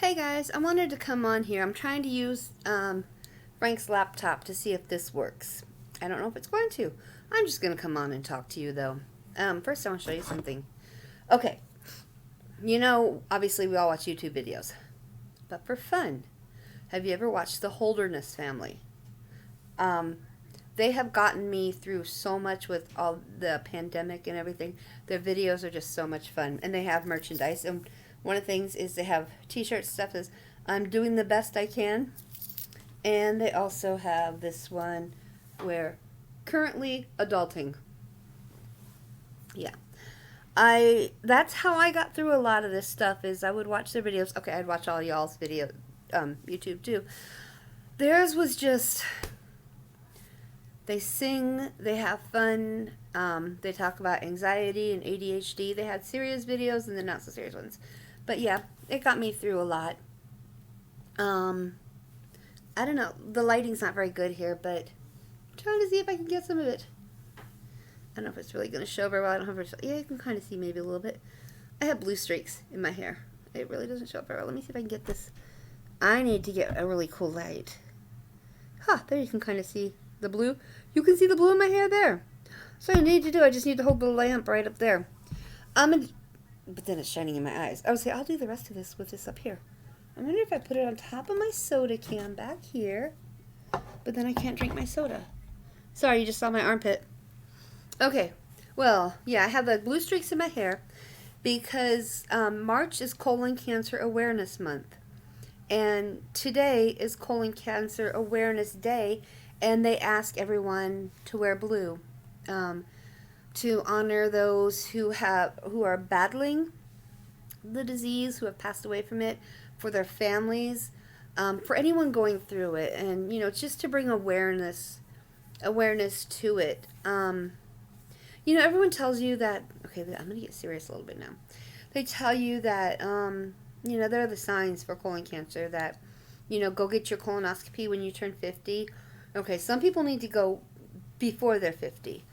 Hey guys, I wanted to come on here. I'm trying to use Frank's laptop to see if this works. I don't know if it's going to. I'm just going to come on and talk to you though. First, I want to show you something. Okay, obviously we all watch YouTube videos, but for fun, have you ever watched the Holderness family? Um, they have gotten me through so much with all the pandemic and everything. Their videos are just so much fun, and they have merchandise. And one of the things is they have T-shirts, stuff is "I'm doing the best I can," and they also have this one where currently adulting. Yeah, I that's how I got through a lot of this stuff. Is I would watch their videos. Okay, I'd watch all y'all's video, YouTube too. Theirs was just they sing, they have fun, they talk about anxiety and ADHD. They had serious videos and then not so serious ones. But yeah, it got me through a lot. Um, I don't know. The lighting's not very good here, but I'm trying to see if I can get some of it. I don't know if it's really going to show very well. I don't have yeah, you can kind of see maybe a little bit. I have blue streaks in my hair. It really doesn't show up very well. Let me see if I can get this. I need to get a really cool light. There you can kind of see the blue. You can see the blue in my hair there. So I need to do, I just need to hold the lamp right up there. But then it's shining in my eyes. I would say I'll do the rest of this with this up here. I wonder if I put it on top of my soda can back here. But then I can't drink my soda. Sorry, you just saw my armpit. Okay, well, yeah, I have the blue streaks in my hair because March is Colon Cancer Awareness Month. And today is Colon Cancer Awareness Day, and they ask everyone to wear blue to honor those who are battling the disease, who have passed away from it, for their families, for anyone going through it, and just to bring awareness to it. Everyone tells you that. Okay, I'm gonna get serious a little bit now. They tell you that there are the signs for colon cancer that go get your colonoscopy when you turn 50. Okay, some people need to go before they're 50.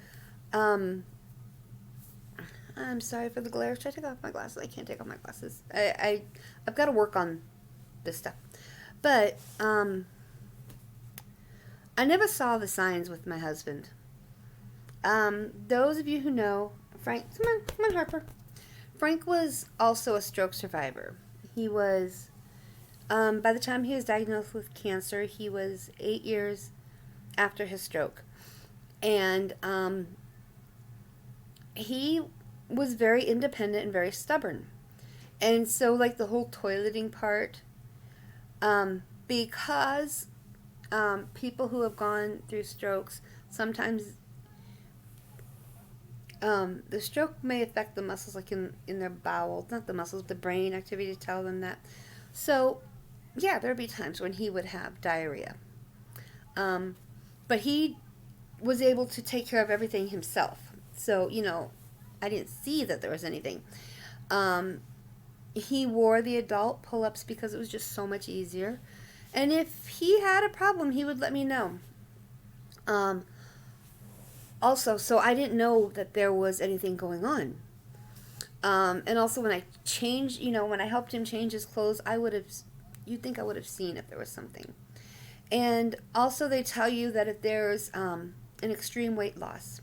I'm sorry for the glare. Should I take off my glasses? I can't take off my glasses. I've got to work on this stuff. But I never saw the signs with my husband. Those of you who know Frank, come on, Harper. Frank was also a stroke survivor. He was, by the time he was diagnosed with cancer, he was 8 years after his stroke. And he was very independent and very stubborn. And so, like the whole toileting part, because people who have gone through strokes, sometimes the stroke may affect the muscles, like in their bowels, not the muscles, the brain activity to tell them that. So, yeah, there would be times when he would have diarrhea. But he was able to take care of everything himself. So, I didn't see that there was anything. He wore the adult pull-ups because it was just so much easier. And if he had a problem, he would let me know. Also, so I didn't know that there was anything going on. And also when I changed, when I helped him change his clothes, you'd think I would have seen if there was something. And also they tell you that if there's an extreme weight loss.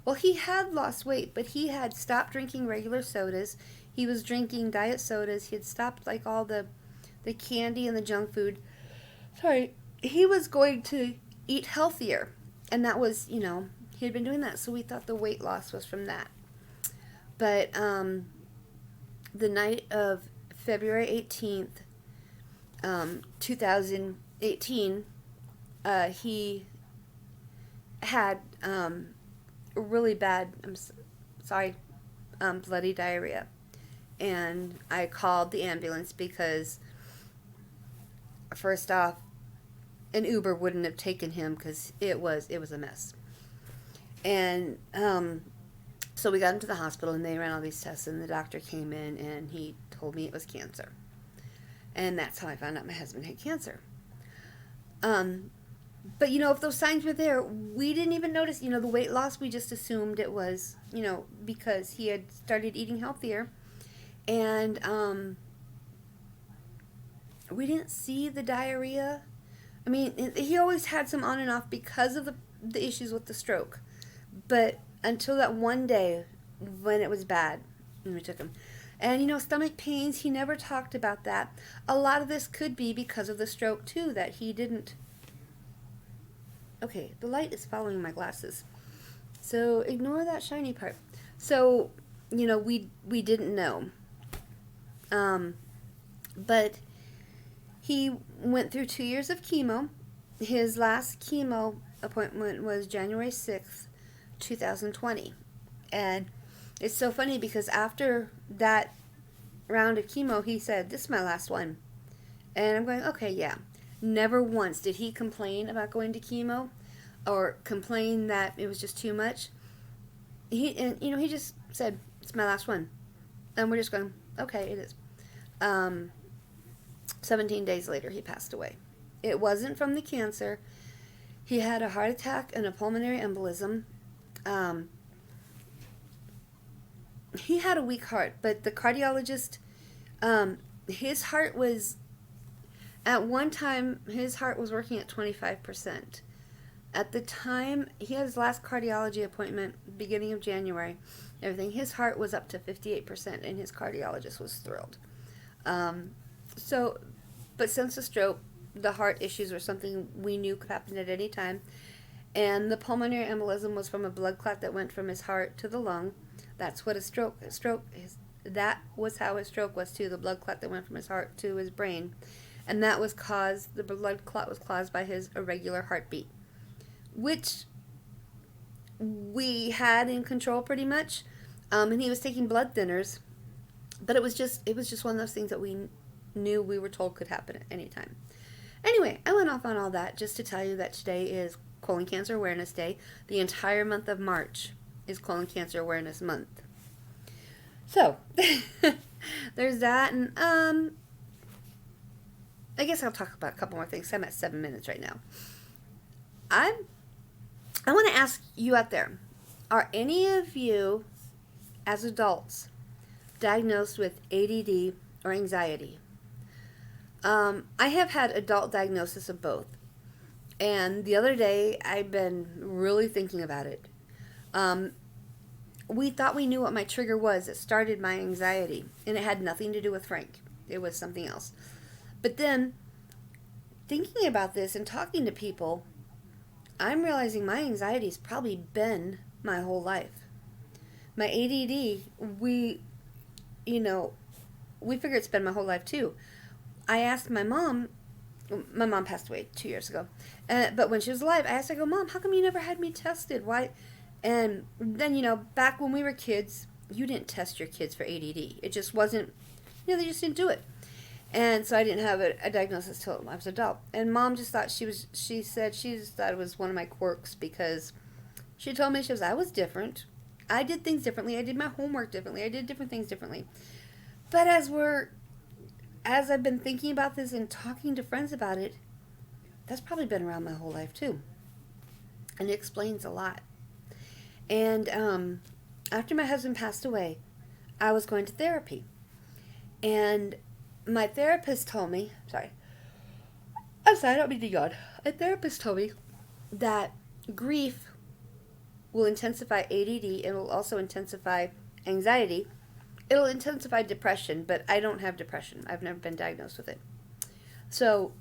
Well, he had lost weight, but he had stopped drinking regular sodas. He was drinking diet sodas. He had stopped like all the candy and the junk food. Sorry, he was going to eat healthier. And that was, he had been doing that. So we thought the weight loss was from that. But the night of February 18th, 2018, he had really bad, bloody diarrhea. And I called the ambulance because, first off, an Uber wouldn't have taken him because it was a mess. And so we got him to the hospital and they ran all these tests and the doctor came in and he told me it was cancer. And that's how I found out my husband had cancer. But if those signs were there, we didn't even notice, the weight loss. We just assumed it was, because he had started eating healthier. And we didn't see the diarrhea. I mean, he always had some on and off because of the issues with the stroke. But until that one day when it was bad, and we took him. And, stomach pains, he never talked about that. A lot of this could be because of the stroke, too, that he didn't. Okay, the light is following my glasses. So ignore that shiny part. So, we didn't know. But he went through 2 years of chemo. His last chemo appointment was January 6th, 2020. And it's so funny because after that round of chemo, he said, "This is my last one." And I'm going, okay, yeah. Never once did he complain about going to chemo or complain that it was just too much. He just said, "It's my last one." And we're just going, okay, it is. 17 days later, he passed away. It wasn't from the cancer. He had a heart attack and a pulmonary embolism. He had a weak heart, but the cardiologist, his heart was, at one time, his heart was working at 25%. At the time, he had his last cardiology appointment, beginning of January, everything, his heart was up to 58%, and his cardiologist was thrilled. But since the stroke, the heart issues were something we knew could happen at any time. And the pulmonary embolism was from a blood clot that went from his heart to the lung. That's what that was how his stroke was too, the blood clot that went from his heart to his brain. And the blood clot was caused by his irregular heartbeat, which we had in control pretty much. And he was taking blood thinners, but it was just one of those things that we knew, we were told could happen at any time. Anyway, I went off on all that just to tell you that today is Colon Cancer Awareness Day. The entire month of March is Colon Cancer Awareness Month. So, there's that, and I guess I'll talk about a couple more things. I'm at 7 minutes right now. I want to ask you out there, are any of you, as adults, diagnosed with ADD or anxiety? I have had adult diagnosis of both. And the other day, I've been really thinking about it. We thought we knew what my trigger was that started my anxiety. And it had nothing to do with Frank. It was something else. But then, thinking about this and talking to people, I'm realizing my anxiety's probably been my whole life. My ADD, we figure it's been my whole life too. I asked my mom passed away 2 years ago, but when she was alive, I asked her, I go, "Mom, how come you never had me tested? Why?" And then, back when we were kids, you didn't test your kids for ADD. It just wasn't, they just didn't do it. And so I didn't have a diagnosis till I was an adult. And Mom just thought she just thought it was one of my quirks because she told me, I was different. I did things differently. I did my homework differently. I did different things differently. But as I've been thinking about this and talking to friends about it, that's probably been around my whole life too. And it explains a lot. And after my husband passed away, I was going to therapy. And my therapist told me, I don't mean to yawn. A therapist told me that grief will intensify ADD. It will also intensify anxiety. It'll intensify depression, but I don't have depression. I've never been diagnosed with it. So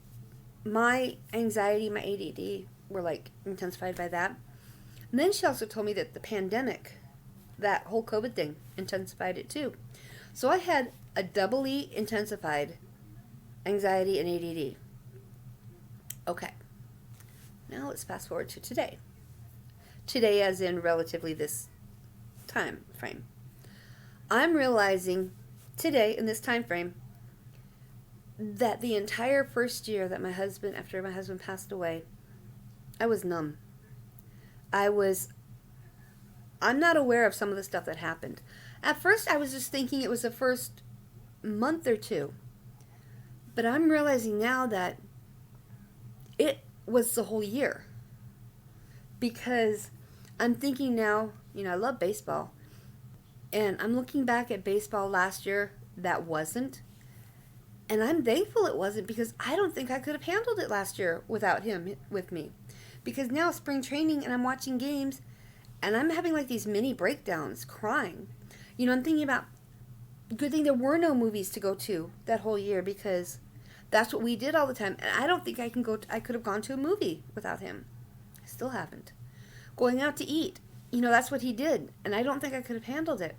my anxiety, my ADD were intensified by that. And then she also told me that the pandemic, that whole COVID thing, intensified it too. So I had a doubly intensified anxiety and ADD. Okay. Now let's fast forward to today. Today as in relatively this time frame. I'm realizing today in this time frame that the entire first year that after my husband passed away, I was numb. I'm not aware of some of the stuff that happened. At first, I was just thinking it was the first month or two. But I'm realizing now that it was the whole year. Because I'm thinking now, I love baseball. And I'm looking back at baseball last year that wasn't. And I'm thankful it wasn't, because I don't think I could have handled it last year without him with me. Because now spring training and I'm watching games and I'm having like these mini breakdowns, crying. You know, I'm thinking about, good thing there were no movies to go to that whole year, because that's what we did all the time. And I don't think I could have gone to a movie without him. I still haven't. Going out to eat, you know, that's what he did. And I don't think I could have handled it.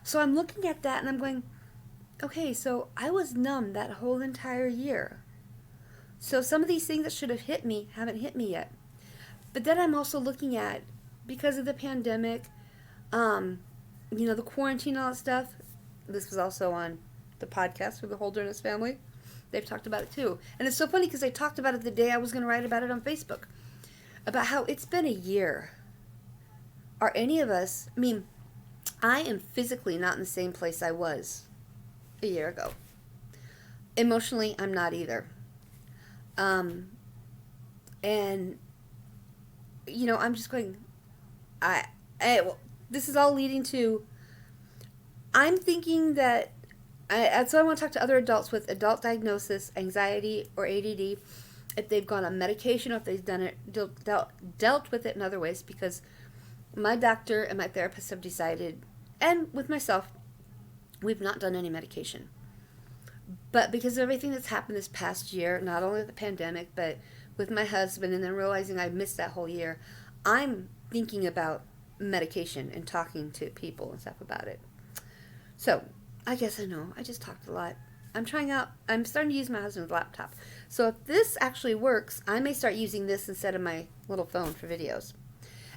So I'm looking at that and I'm going, okay, so I was numb that whole entire year. So some of these things that should have hit me haven't hit me yet. But then I'm also looking at, because of the pandemic, you know, the quarantine, all that stuff. This was also on the podcast with the Holderness family. They've talked about it too. And it's so funny because they talked about it the day I was going to write about it on Facebook. About how it's been a year. Are any of us, I mean, I am physically not in the same place I was a year ago. Emotionally, I'm not either. And, you know, I'm just going, well, this is all leading to, I'm thinking that, so I want to talk to other adults with adult diagnosis, anxiety, or ADD, if they've gone on medication, or if they've done it, dealt with it in other ways, because my doctor and my therapist have decided, and with myself, we've not done any medication. But because of everything that's happened this past year, not only with the pandemic, but with my husband, and then realizing I missed that whole year, I'm thinking about medication and talking to people and stuff about it. So, I guess I know. I just talked a lot. I'm starting to use my husband's laptop. So if this actually works, I may start using this instead of my little phone for videos.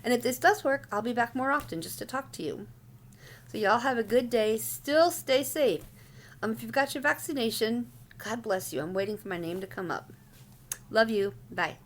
And if this does work, I'll be back more often just to talk to you. So y'all have a good day. Still stay safe. If you've got your vaccination, God bless you. I'm waiting for my name to come up. Love you. Bye.